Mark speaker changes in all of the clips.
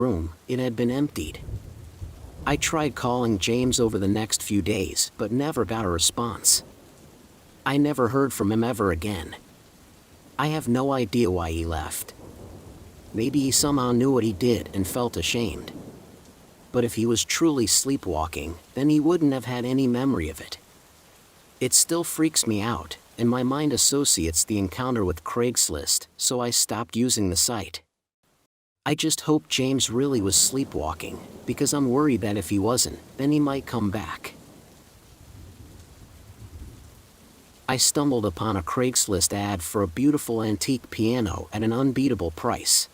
Speaker 1: room, it had been emptied. I tried calling James over the next few days, but never got a response. I never heard from him ever again. I have no idea why he left. Maybe he somehow knew what he did and felt ashamed. But if he was truly sleepwalking, then he wouldn't have had any memory of it. It still freaks me out, and my mind associates the encounter with Craigslist, so I stopped using the site. I just hope James really was sleepwalking, because I'm worried that if he wasn't, then he might come back. I stumbled upon a Craigslist ad for a beautiful antique piano at an unbeatable price.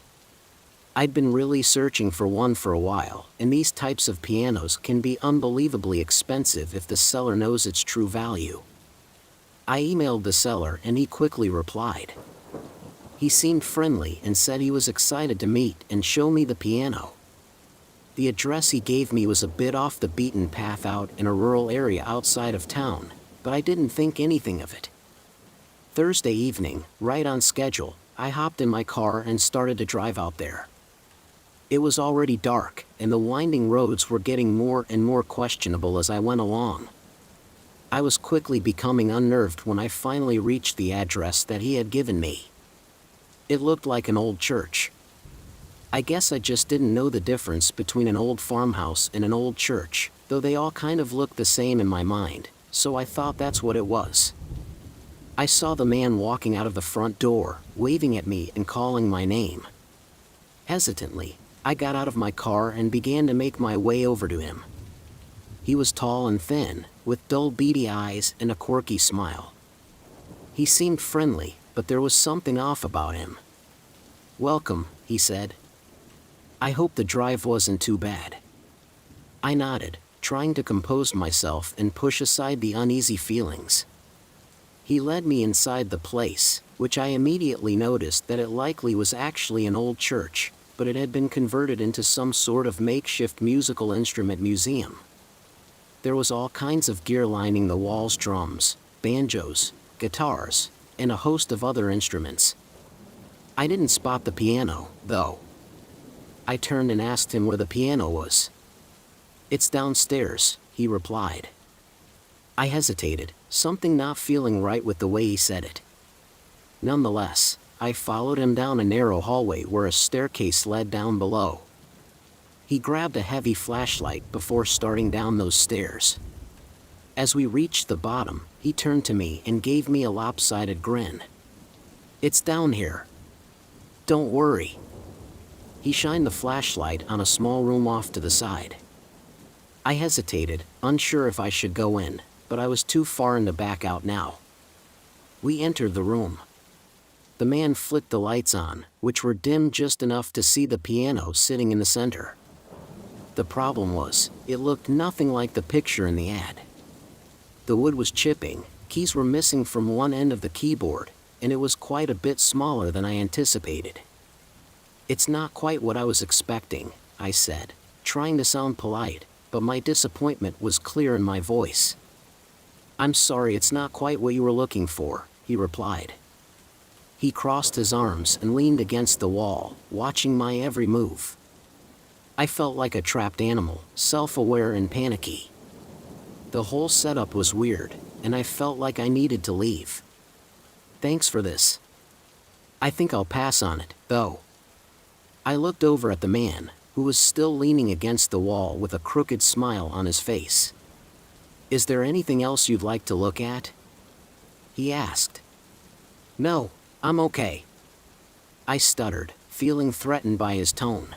Speaker 1: I'd been really searching for one for a while, and these types of pianos can be unbelievably expensive if the seller knows its true value. I emailed the seller and he quickly replied. He seemed friendly and said he was excited to meet and show me the piano. The address he gave me was a bit off the beaten path out in a rural area outside of town, but I didn't think anything of it. Thursday evening, right on schedule, I hopped in my car and started to drive out there. It was already dark, and the winding roads were getting more and more questionable as I went along. I was quickly becoming unnerved when I finally reached the address that he had given me. It looked like an old church. I guess I just didn't know the difference between an old farmhouse and an old church, though they all kind of looked the same in my mind, so I thought that's what it was. I saw the man walking out of the front door, waving at me and calling my name. Hesitantly, I got out of my car and began to make my way over to him. He was tall and thin, with dull beady eyes and a quirky smile. He seemed friendly, but there was something off about him. "Welcome," he said. "I hope the drive wasn't too bad." I nodded, trying to compose myself and push aside the uneasy feelings. He led me inside the place, which I immediately noticed that it likely was actually an old church, but it had been converted into some sort of makeshift musical instrument museum. There was all kinds of gear lining the walls: drums, banjos, guitars, and a host of other instruments. I didn't spot the piano, though. I turned and asked him where the piano was. "It's downstairs," he replied. I hesitated, something not feeling right with the way he said it. Nonetheless, I followed him down a narrow hallway where a staircase led down below. He grabbed a heavy flashlight before starting down those stairs. As we reached the bottom, he turned to me and gave me a lopsided grin. "It's down here. Don't worry." He shined the flashlight on a small room off to the side. I hesitated, unsure if I should go in, but I was too far in to back out now. We entered the room. The man flicked the lights on, which were dim just enough to see the piano sitting in the center. The problem was, it looked nothing like the picture in the ad. The wood was chipping, keys were missing from one end of the keyboard, and it was quite a bit smaller than I anticipated. "It's not quite what I was expecting," I said, trying to sound polite, but my disappointment was clear in my voice. "I'm sorry, it's not quite what you were looking for," he replied. He crossed his arms and leaned against the wall, watching my every move. I felt like a trapped animal, self-aware and panicky. The whole setup was weird, and I felt like I needed to leave. "Thanks for this. I think I'll pass on it, though." I looked over at the man, who was still leaning against the wall with a crooked smile on his face. "Is there anything else you'd like to look at?" he asked. "No, I'm okay," I stuttered, feeling threatened by his tone.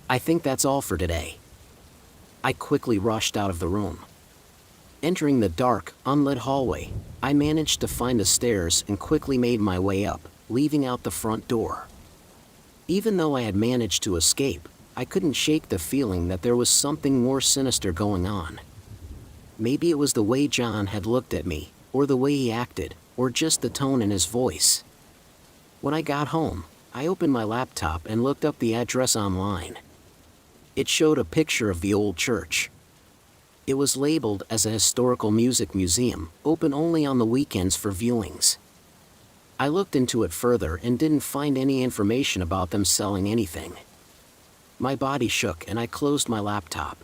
Speaker 1: "I think that's all for today." I quickly rushed out of the room. Entering the dark, unlit hallway, I managed to find the stairs and quickly made my way up, leaving out the front door. Even though I had managed to escape, I couldn't shake the feeling that there was something more sinister going on. Maybe it was the way John had looked at me, or the way he acted, or just the tone in his voice. When I got home, I opened my laptop and looked up the address online. It showed a picture of the old church. It was labeled as a historical music museum, open only on the weekends for viewings. I looked into it further and didn't find any information about them selling anything. My body shook and I closed my laptop.